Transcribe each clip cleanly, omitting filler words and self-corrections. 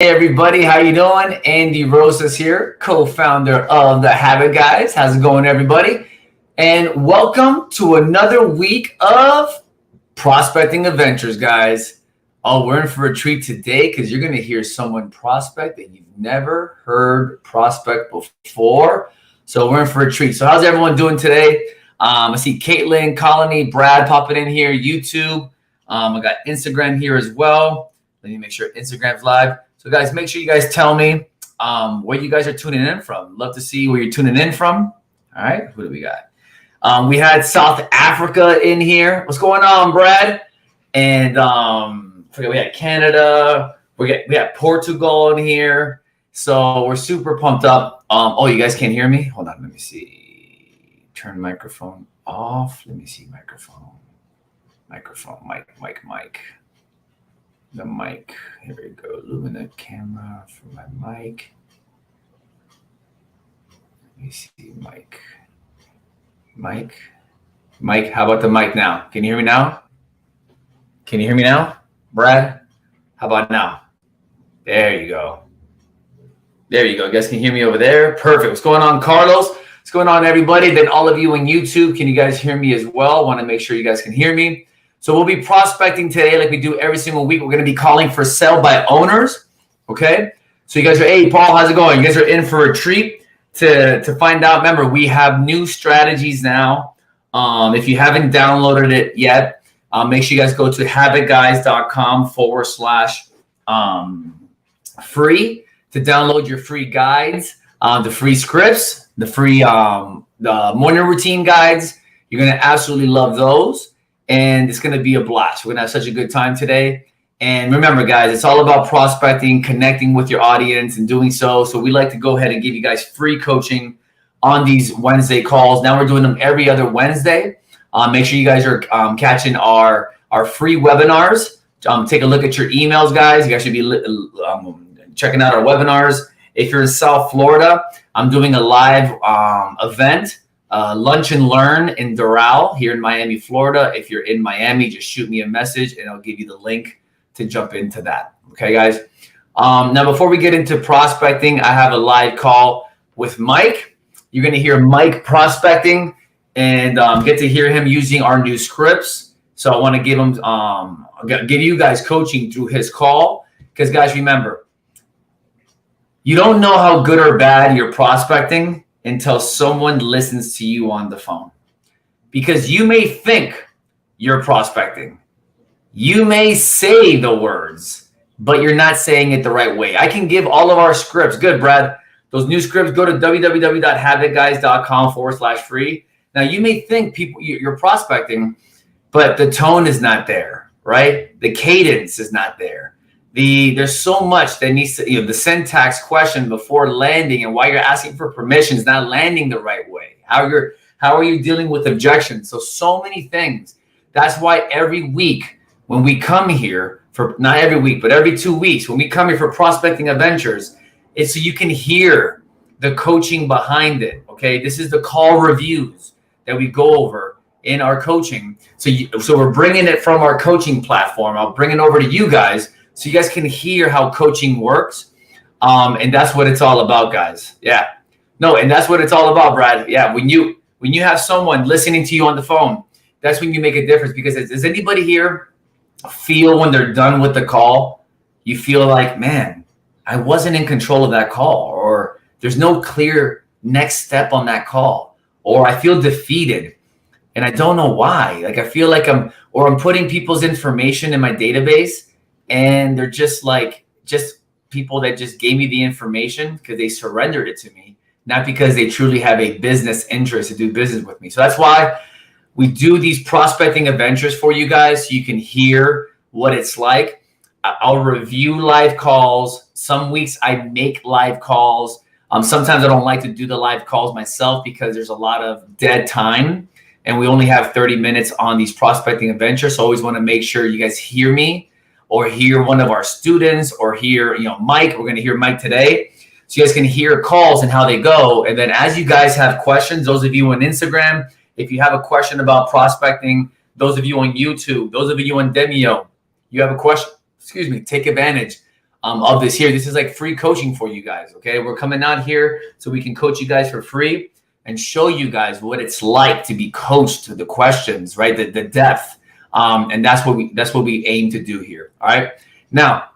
Hey everybody, how you doing? Andy Rosas here, co-founder of The Habit Guys. How's it going, everybody? And welcome to another week of Prospecting Adventures, guys. Oh, we're in for a treat today because you're going to hear someone prospect that you've never heard prospect before. So we're in for a treat. So how's everyone doing today? I see Caitlin, Colony, Brad popping in here, YouTube. I got Instagram here as well. Let me make sure Instagram's live. So guys, make sure you guys tell me where you guys are tuning in from. Love to see where you're tuning in from. All right, who do we got? We had South Africa in here. What's going on, Brad? And we had Canada. We got Portugal in here. So we're super pumped up. Oh, you guys can't hear me? Hold on, let me see. Turn microphone off. Let me see microphone. Mic. The mic. Here we go. Illuminate camera for my mic. Let me see mic. Mike, how about the mic now? Can you hear me now? Brad? How about now? There you go. You guys can hear me over there. Perfect. What's going on, Carlos? What's going on, everybody? Then all of you on YouTube, can you guys hear me as well? Want to make sure you guys can hear me. So we'll be prospecting today like we do every single week. We're going to be calling for sell by owners, okay? So you guys are, hey, Paul, how's it going? You guys are in for a treat to find out. Remember, we have new strategies now. If you haven't downloaded it yet, make sure you guys go to habitguys.com/free to download your free guides, the free scripts, the free the morning routine guides. You're going to absolutely love those. And it's going to be a blast. We're going to have such a good time today. And remember, guys, it's all about prospecting, connecting with your audience, and doing so. So we like to go ahead and give you guys free coaching on these Wednesday calls. Now we're doing them every other Wednesday. Make sure you guys are catching our free webinars. Take a look at your emails, guys. You guys should be checking out our webinars. If you're in South Florida, I'm doing a live event. Lunch and Learn in Doral here in Miami, Florida. If you're in Miami, just shoot me a message and I'll give you the link to jump into that. Okay, guys. Now, before we get into prospecting, I have a live call with Mike. You're going to hear Mike prospecting and get to hear him using our new scripts. So I want to give you guys coaching through his call because, guys, remember, you don't know how good or bad you're prospecting until someone listens to you on the phone. Because you may think you're prospecting. You may say the words, but you're not saying it the right way. I can give all of our scripts. Good, Brad. Those new scripts, go to www.habitguys.com/free. Now, you may think you're prospecting, but the tone is not there, right? The cadence is not there. There's so much that needs to, the syntax question before landing and why you're asking for permission is not landing the right way. How are you dealing with objections? So many things. That's why every week when we come here not every week, but every 2 weeks, when we come here for Prospecting Adventures, it's so you can hear the coaching behind it. Okay. This is the call reviews that we go over in our coaching. So we're bringing it from our coaching platform. I'll bring it over to you guys, so you guys can hear how coaching works. And that's what it's all about, guys. Yeah. No, and that's what it's all about, Brad. Yeah. When you have someone listening to you on the phone, that's when you make a difference. Because does anybody here feel when they're done with the call, you feel like, man, I wasn't in control of that call, or there's no clear next step on that call, or I feel defeated and I don't know why. Like I feel like I'm putting people's information in my database, and they're just people that just gave me the information because they surrendered it to me, not because they truly have a business interest to do business with me. So that's why we do these prospecting adventures for you guys, so you can hear what it's like. I'll review live calls. Some weeks I make live calls. Sometimes I don't like to do the live calls myself because there's a lot of dead time, and we only have 30 minutes on these prospecting adventures. So I always want to make sure you guys hear me, or hear one of our students, or hear, Mike. We're going to hear Mike today. So you guys can hear calls and how they go. And then as you guys have questions, those of you on Instagram, if you have a question about prospecting, those of you on YouTube, those of you on Demio, you have a question, take advantage of this here. This is like free coaching for you guys. Okay, we're coming out here so we can coach you guys for free and show you guys what it's like to be coached to the questions, right? The depth, and that's what we aim to do here. All right. Now,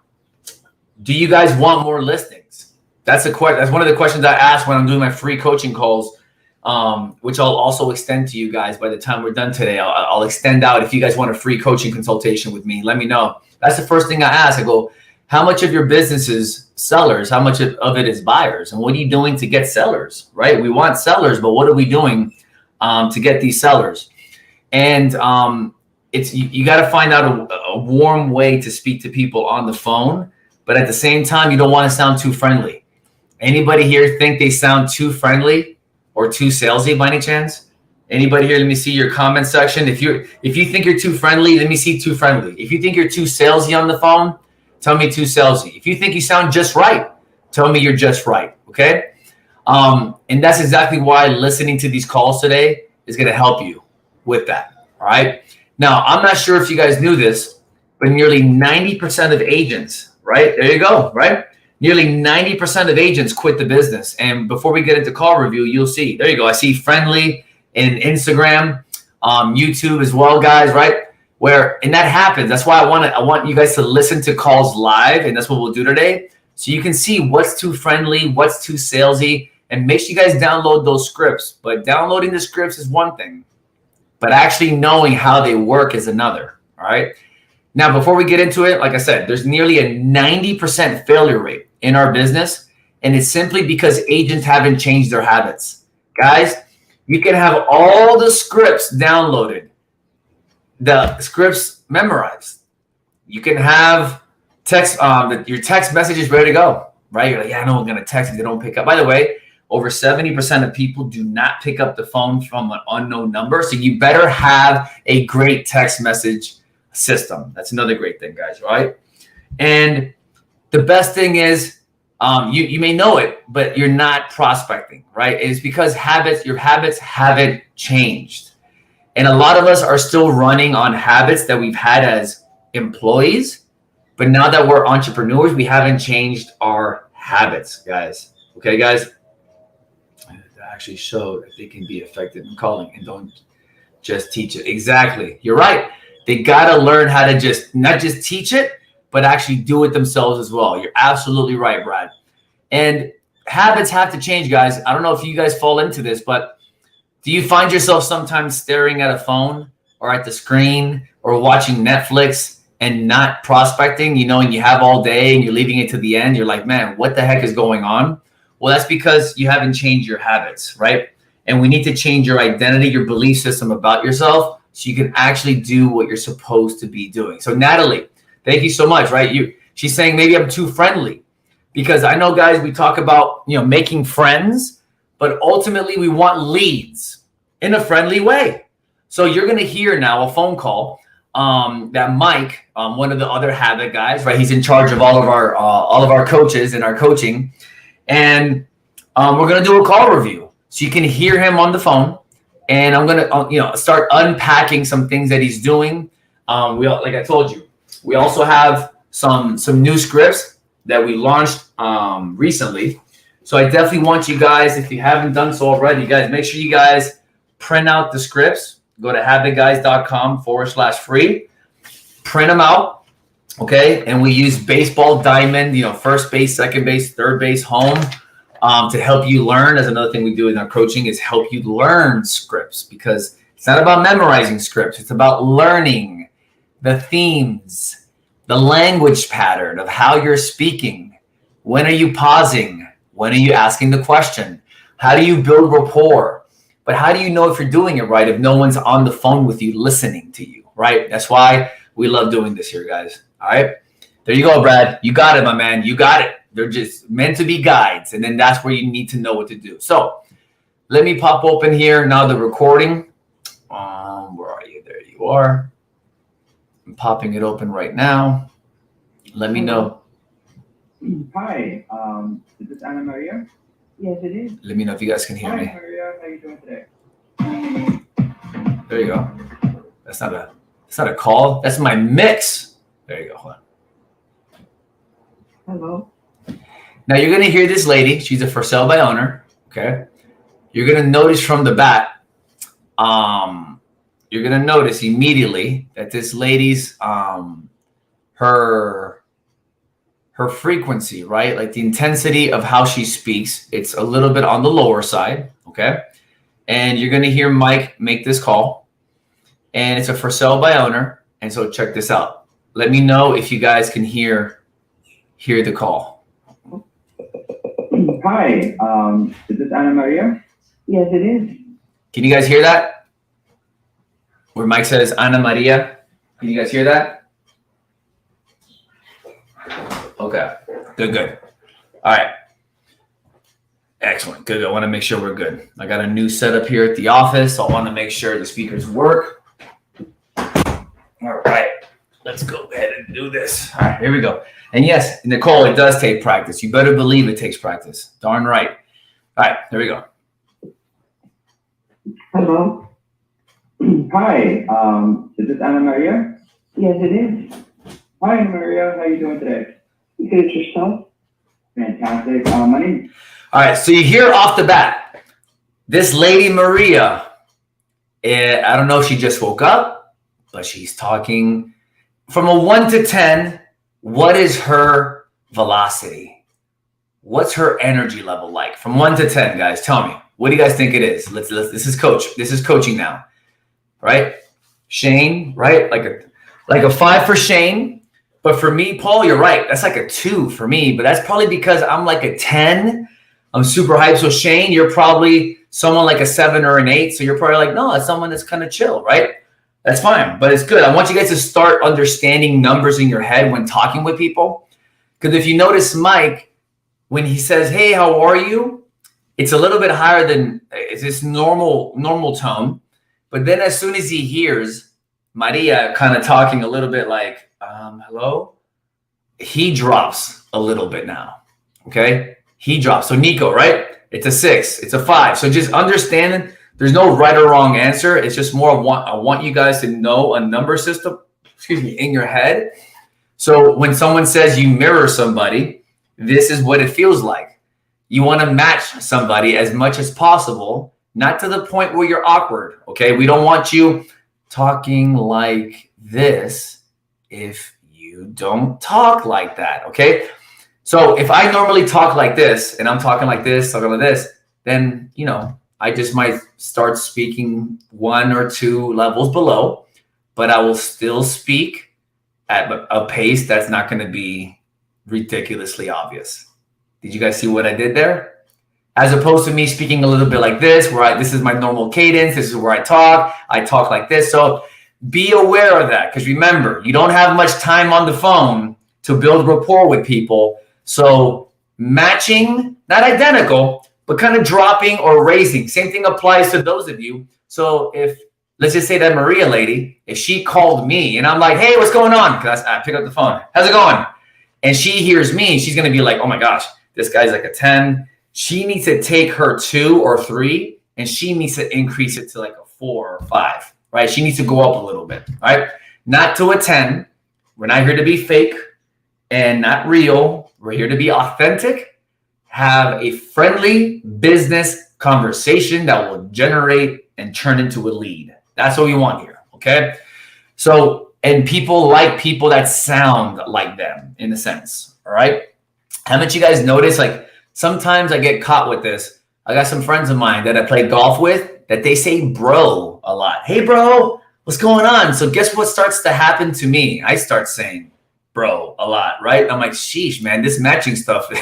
do you guys want more listings? That's one of the questions I ask when I'm doing my free coaching calls, which I'll also extend to you guys by the time we're done today. I'll extend out. If you guys want a free coaching consultation with me, let me know. That's the first thing I ask. I go, how much of your business is sellers? How much of it is buyers? And what are you doing to get sellers, right? We want sellers, but what are we doing to get these sellers? And it's you got to find out a warm way to speak to people on the phone, but at the same time, you don't want to sound too friendly. Anybody here think they sound too friendly or too salesy by any chance? Anybody here? Let me see your comment section. If you think you're too friendly, let me see too friendly. If you think you're too salesy on the phone, tell me too salesy. If you think you sound just right, tell me you're just right. Okay. And that's exactly why listening to these calls today is going to help you with that. All right. Now, I'm not sure if you guys knew this, but nearly 90% of agents, right? There you go. Right. Nearly 90% of agents quit the business. And before we get into call review, you'll see, there you go. I see friendly in Instagram, YouTube as well, guys. Right. And that happens. That's why I want you guys to listen to calls live, and that's what we'll do today. So you can see what's too friendly, what's too salesy, and make sure you guys download those scripts. But downloading the scripts is one thing, but actually knowing how they work is another. All right. Now, before we get into it, like I said, there's nearly a 90% failure rate in our business, and it's simply because agents haven't changed their habits. Guys, you can have all the scripts downloaded, the scripts memorized. You can have text, your text messages ready to go, right? You're like, yeah, I know I'm going to text if they don't pick up. By the way, over 70% of people do not pick up the phone from an unknown number. So you better have a great text message system. That's another great thing, guys, right? And the best thing is, you may know it, but you're not prospecting, right? It's because your habits haven't changed. And a lot of us are still running on habits that we've had as employees. But now that we're entrepreneurs, we haven't changed our habits, guys. Okay, guys? That actually showed that they can be effective in calling and don't just teach it. Exactly. You're right. They got to learn how to not just teach it, but actually do it themselves as well. You're absolutely right, Brad. And habits have to change, guys. I don't know if you guys fall into this, but do you find yourself sometimes staring at a phone or at the screen or watching Netflix and not prospecting, and you have all day and you're leaving it to the end? You're like, man, what the heck is going on? Well, that's because you haven't changed your habits, right? And we need to change your identity, your belief system about yourself so you can actually do what you're supposed to be doing. So Natalie, thank you so much, right? She's saying maybe I'm too friendly, because I know, guys, we talk about, making friends, but ultimately we want leads in a friendly way. So you're going to hear now a phone call that Mike, one of the other habit guys, right? He's in charge of all of our coaches and our coaching. And we're going to do a call review. So you can hear him on the phone. And I'm going to, start unpacking some things that he's doing. Like I told you, we also have some new scripts that we launched recently. So I definitely want you guys, if you haven't done so already, guys, make sure you guys print out the scripts. Go to habitguys.com/free. Print them out, okay? And we use baseball diamond, first base, second base, third base, home, to help you learn. As another thing we do in our coaching is help you learn scripts, because it's not about memorizing scripts. It's about learning the themes, the language pattern of how you're speaking. When are you pausing? When are you asking the question? How do you build rapport? But how do you know if you're doing it right if no one's on the phone with you listening to you, right? That's why we love doing this here, guys. All right. There you go, Brad. You got it, my man. You got it. They're just meant to be guides. And then that's where you need to know what to do. So let me pop open here now the recording. Where are you? There you are. I'm popping it open right now. Let me know. Hi, is this Anna Maria? Yes, it is. Let me know if you guys can hear me. Hi, Maria. How are you doing today? There you go. That's not a call. That's my mix. There you go. Hold on. Hello. Now you're going to hear this lady. She's a for sale by owner. Okay. You're going to notice from the bat, you're going to notice immediately that this lady's, her frequency, right? Like the intensity of how she speaks, it's a little bit on the lower side. Okay. And you're going to hear Mike make this call, and it's a for sale by owner. And so check this out. Let me know if you guys can hear the call. Hi, is this Ana Maria? Yes, it is. Can you guys hear that? Where Mike says Ana Maria. Can you guys hear that? Okay. Good. All right. Excellent. Good. I want to make sure we're good. I got a new setup here at the office. So I want to make sure the speakers work. All right. Let's go ahead and do this. All right. Here we go. And yes, Nicole, it does take practice. You better believe it takes practice. Darn right. All right. Here we go. Hello. Hi, is this Ana Maria? Yes, it is. Hi, Ana Maria. How are you doing today? Good, yourself? Fantastic. My name. All right. So you hear off the bat, this lady Maria, I don't know if she just woke up, but she's talking from a 1 to 10. What is her velocity? What's her energy level like? From 1 to 10, guys, tell me. What do you guys think it is? Let's this is coaching now. Right? Shane, right? Like a 5 for Shane. But for me, Paul, you're right. That's like a 2 for me, but that's probably because I'm like a 10. I'm super hyped. So Shane, you're probably someone like a 7 or an 8. So you're probably like, no, it's someone that's kind of chill, right? That's fine, but it's good. I want you guys to start understanding numbers in your head when talking with people. Because if you notice Mike, when he says, hey, how are you? It's a little bit higher than it's this normal tone. But then as soon as he hears Maria kind of talking a little bit like, hello, he drops a little bit now. Okay. He drops. So Nico, right? It's a 6, it's a 5. So just understanding there's no right or wrong answer. It's just more I want you guys to know a number system, in your head. So when someone says you mirror somebody, this is what it feels like. You want to match somebody as much as possible, not to the point where you're awkward. Okay. We don't want you talking like this if you don't talk like that. Okay. So if I normally talk like this and I'm talking like this, then, I just might start speaking 1 or 2 levels below, but I will still speak at a pace that's not going to be ridiculously obvious. Did you guys see what I did there? As opposed to me speaking a little bit like this, where this is my normal cadence. This is where I talk like this. So be aware of that. Because remember, you don't have much time on the phone to build rapport with people. So matching, not identical, but kind of dropping or raising. Same thing applies to those of you. So if, let's just say that Maria lady, if she called me and I'm like, hey, what's going on? Because I pick up the phone. How's it going? And she hears me, she's going to be like, oh my gosh, this guy's like a 10. She needs to take her 2 or 3 and she needs to increase it to like a 4 or 5, right? She needs to go up a little bit, right? Not to a 10. We're not here to be fake and not real. We're here to be authentic. Have a friendly business conversation that will generate and turn into a lead. That's what we want here, okay? So, and people like people that sound like them in a sense, all right? Haven't you guys noticed, like, sometimes I get caught with this. I got some friends of mine that I play golf with that they say bro a lot. Hey, bro, what's going on? So guess what starts to happen to me? I start saying bro a lot, right? I'm like, sheesh, man, this matching stuff,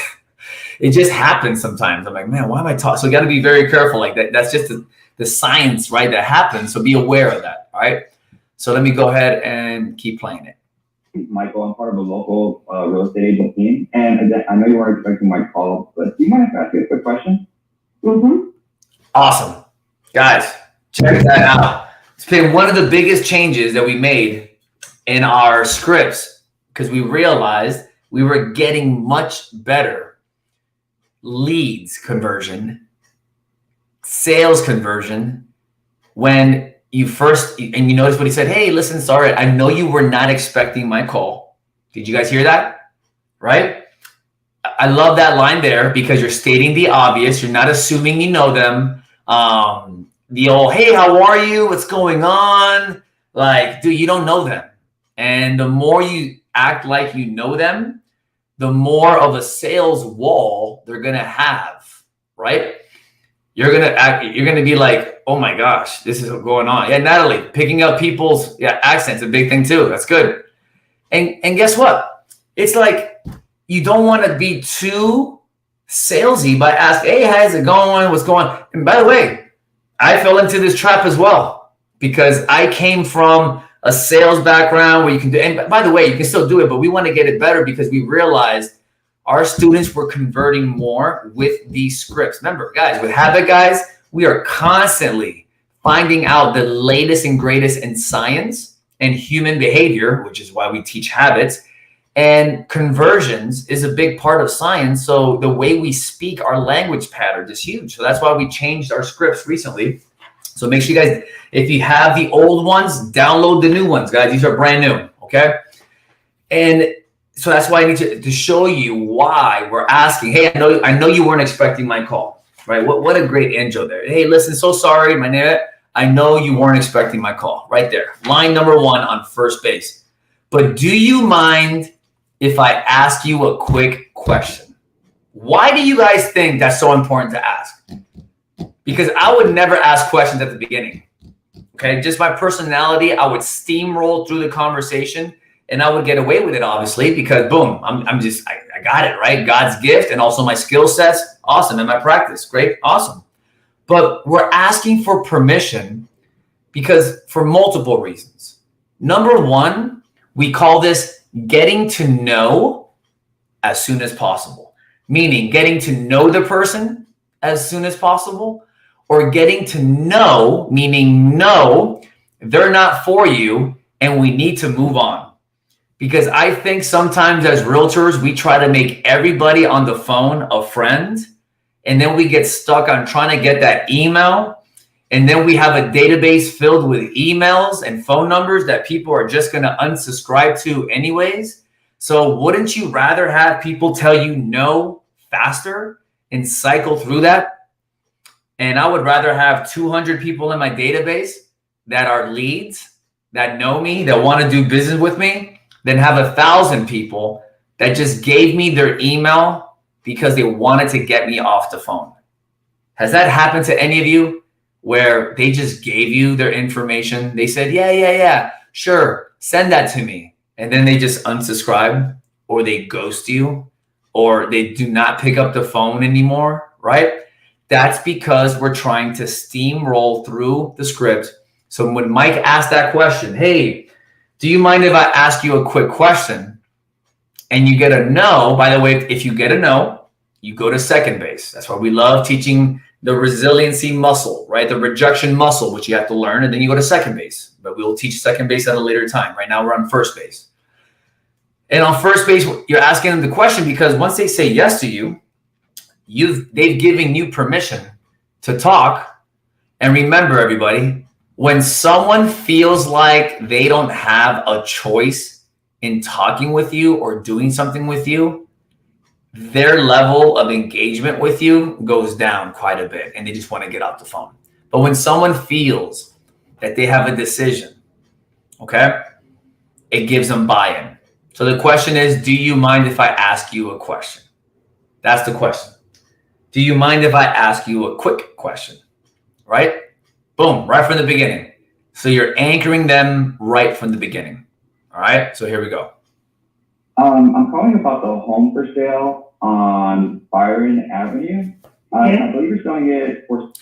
it just happens sometimes. I'm like, man, why am I talking? So you got to be very careful. Like that. That's just the science, right? That happens. So be aware of that. All right. So let me go ahead and keep playing it. Michael, I'm part of a local real estate agent team. And I know you weren't expecting my call, but do you mind if I ask you a quick question? Mm-hmm. Awesome. Guys, check that out. It's been one of the biggest changes that we made in our scripts because we realized we were getting much better leads conversion, sales conversion, when you first, and you notice what he said, hey, listen, sorry, I know you were not expecting my call. Did you guys hear that? Right? I love that line there because you're stating the obvious. You're not assuming you know them. The old, hey, how are you? What's going on? Like, dude, you don't know them. And the more you act like you know them, the more of a sales wall they're going to have, right? You're going to be like, oh my gosh, this is going on. Yeah, Natalie, picking up people's accents, a big thing too. That's good. And guess what? It's like, you don't want to be too salesy by asking, hey, how's it going? What's going on? And by the way, I fell into this trap as well because I came from a sales background where you can do, and by the way, you can still do it, but we want to get it better because we realized our students were converting more with these scripts. Remember, guys, with Habit Guys, we are constantly finding out the latest and greatest in science and human behavior, which is why we teach habits. And conversions is a big part of science. So the way we speak, our language pattern is huge. So that's why we changed our scripts recently. So make sure you guys, if you have the old ones, download the new ones, guys. These are brand new, okay? And so that's why I need to show you why we're asking, hey, I know you weren't expecting my call, right? What a great intro there. Hey, listen, so sorry, my name, I know you weren't expecting my call, right there. Line number 1 on first base. But do you mind if I ask you a quick question? Why do you guys think that's so important to ask? Because I would never ask questions at the beginning. Okay, just my personality, I would steamroll through the conversation and I would get away with it, obviously, because boom, I got it, right? God's gift and also my skill sets, awesome. And my practice, great, awesome. But we're asking for permission because for multiple reasons. Number 1, we call this getting to know as soon as possible, meaning getting to know the person as soon as possible, or getting to know, meaning no, they're not for you and we need to move on. Because I think sometimes as realtors, we try to make everybody on the phone a friend, and then we get stuck on trying to get that email, and then we have a database filled with emails and phone numbers that people are just going to unsubscribe to anyways. So wouldn't you rather have people tell you no faster and cycle through that? And I would rather have 200 people in my database that are leads, that know me, that want to do business with me, than have 1,000 people that just gave me their email because they wanted to get me off the phone. Has that happened to any of you where they just gave you their information? They said, yeah, sure, send that to me. And then they just unsubscribe, or they ghost you, or they do not pick up the phone anymore, right? That's because we're trying to steamroll through the script. So when Mike asked that question, hey, do you mind if I ask you a quick question? And you get a no. By the way, if you get a no, you go to second base. That's why we love teaching the resiliency muscle, right? The rejection muscle, which you have to learn, and then you go to second base. But we will teach second base at a later time. Right now, we're on first base. And on first base, you're asking them the question because once they say yes to you, they've given you permission to talk. And remember, everybody, when someone feels like they don't have a choice in talking with you or doing something with you, their level of engagement with you goes down quite a bit and they just want to get off the phone. But when someone feels that they have a decision, okay, it gives them buy-in. So the question is, do you mind if I ask you a question? That's the question. Do you mind if I ask you a quick question? Right? Boom, right from the beginning. So you're anchoring them right from the beginning. All right, so here we go. I'm calling about the home for sale on Byron Avenue. I believe you're selling it for...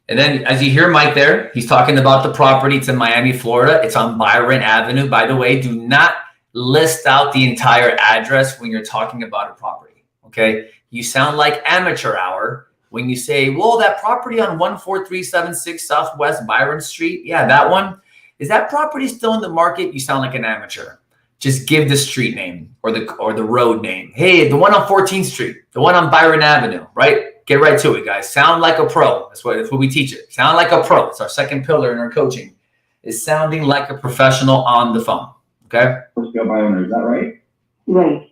And then as you hear Mike there, he's talking about the property. It's in Miami, Florida. It's on Byron Avenue. By the way, do not list out the entire address when you're talking about a property, okay? You sound like amateur hour when you say, well, that property on 14376 Southwest Byron Street, yeah, that one. Is that property still in the market? You sound like an amateur. Just give the street name or the road name. Hey, the one on 14th Street, the one on Byron Avenue, right? Get right to it, guys. Sound like a pro. That's what we teach it. Sound like a pro. It's our second pillar in our coaching, is sounding like a professional on the phone, okay? For sale by owner, is that right? Right.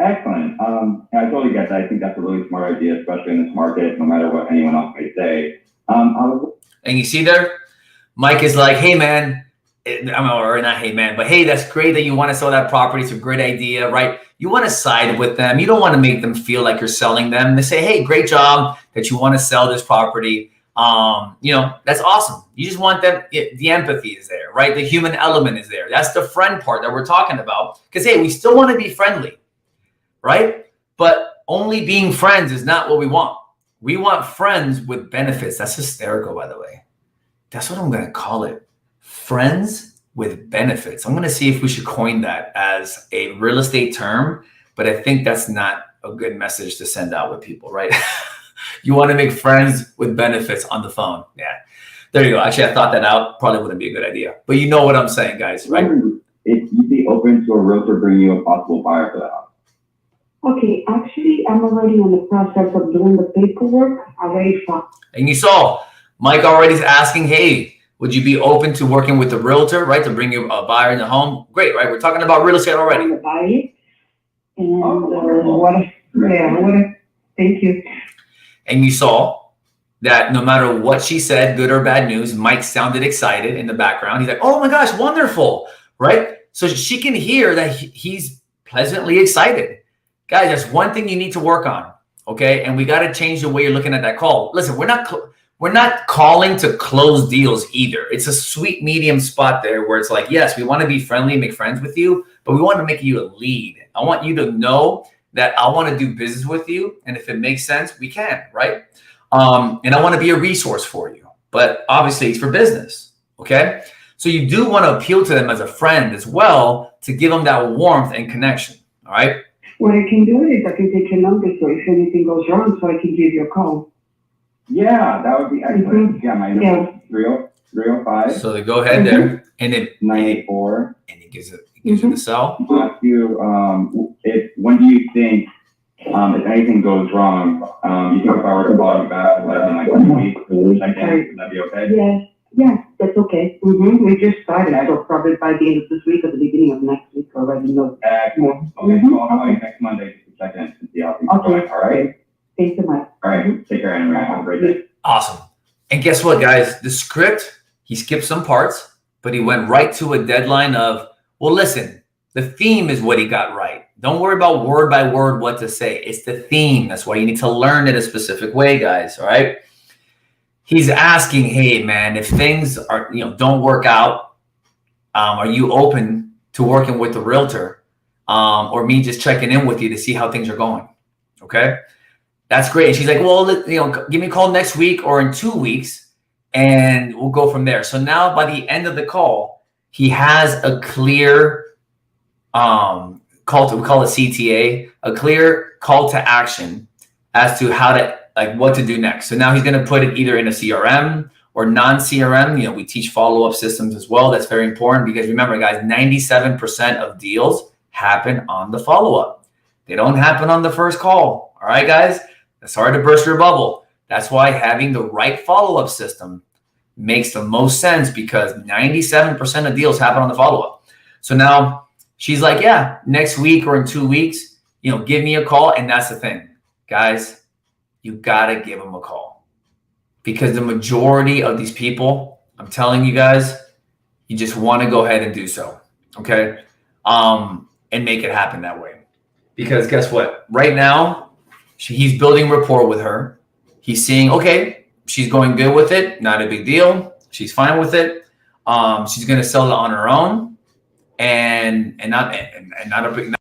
Excellent. And I totally get that. I think that's a really smart idea, especially in this market, no matter what anyone else may say. And you see there, Mike is like, hey, man, or not hey, man, but hey, that's great that you want to sell that property. It's a great idea, right? You want to side with them. You don't want to make them feel like you're selling them. They say, hey, great job that you want to sell this property. That's awesome. You just want them. The empathy is there, right? The human element is there. That's the friend part that we're talking about. Because, hey, we still want to be friendly, right? But only being friends is not what we want. We want friends with benefits. That's hysterical, by the way. That's what I'm going to call it. Friends with benefits. I'm going to see if we should coin that as a real estate term, but I think that's not a good message to send out with people, right? You want to make friends with benefits on the phone. Yeah. There you go. Actually, I thought that out. Probably wouldn't be a good idea, but you know what I'm saying, guys, right? If you'd be open to a realtor bringing you a possible buyer for the house. Okay, actually, I'm already in the process of doing the paperwork. Already found. And you saw Mike already is asking, hey, would you be open to working with the realtor, right, to bring you a buyer in the home? Great, right? We're talking about real estate already. To buy it. And thank you. And you saw that no matter what she said, good or bad news, Mike sounded excited in the background. He's like, oh my gosh, wonderful, right? So she can hear that he's pleasantly excited. Guys, that's one thing you need to work on, okay? And we got to change the way you're looking at that call. Listen, we're not calling to close deals either. It's a sweet medium spot there where it's like, yes, we want to be friendly and make friends with you, but we want to make you a lead. I want you to know that I want to do business with you. And if it makes sense, we can, right? And I want to be a resource for you, but obviously it's for business, okay? So you do want to appeal to them as a friend as well to give them that warmth and connection, all right? What I can do is I can take your number, so if anything goes wrong, so I can give you a call. Yeah, that would be excellent. Yeah, my number is 305. So they go ahead there, and then 984. And he gives it the cell. Ask you, when do you think, if anything goes wrong, you think if I were to call you back, like 1 week, check in, would that be okay? Yeah, that's okay. We just started, so probably by the end of this week or the beginning of next week, already know. Excellent. Okay, so I'll call you next Monday just to check in and see how things are going. All right? Thanks so much. All right. Take care, Anna. Have a great day. Awesome. And guess what, guys? The script, he skipped some parts, but he went right to a deadline of, well, listen, the theme is what he got right. Don't worry about word by word what to say. It's the theme. That's why you need to learn it a specific way, guys. All right? He's asking, hey, man, if things are, don't work out, are you open to working with the realtor or me just checking in with you to see how things are going? Okay? That's great. And she's like, well, give me a call next week or in 2 weeks and we'll go from there. So now by the end of the call, he has a clear call to, we call it CTA, a clear call to action as to how to, what to do next. So now he's going to put it either in a CRM or non-CRM. We teach follow-up systems as well. That's very important because remember, guys, 97% of deals happen on the follow-up. They don't happen on the first call. All right, guys? Sorry to burst your bubble. That's why having the right follow-up system makes the most sense because 97% of deals happen on the follow-up. So now she's like, yeah, next week or in 2 weeks, give me a call. And that's the thing, guys. You got to give them a call because the majority of these people, I'm telling you guys, you just want to go ahead and do so. Okay. And make it happen that way because guess what? Right now he's building rapport with her. He's seeing, okay, she's going good with it. Not a big deal. She's fine with it. She's going to sell it on her own and not a big,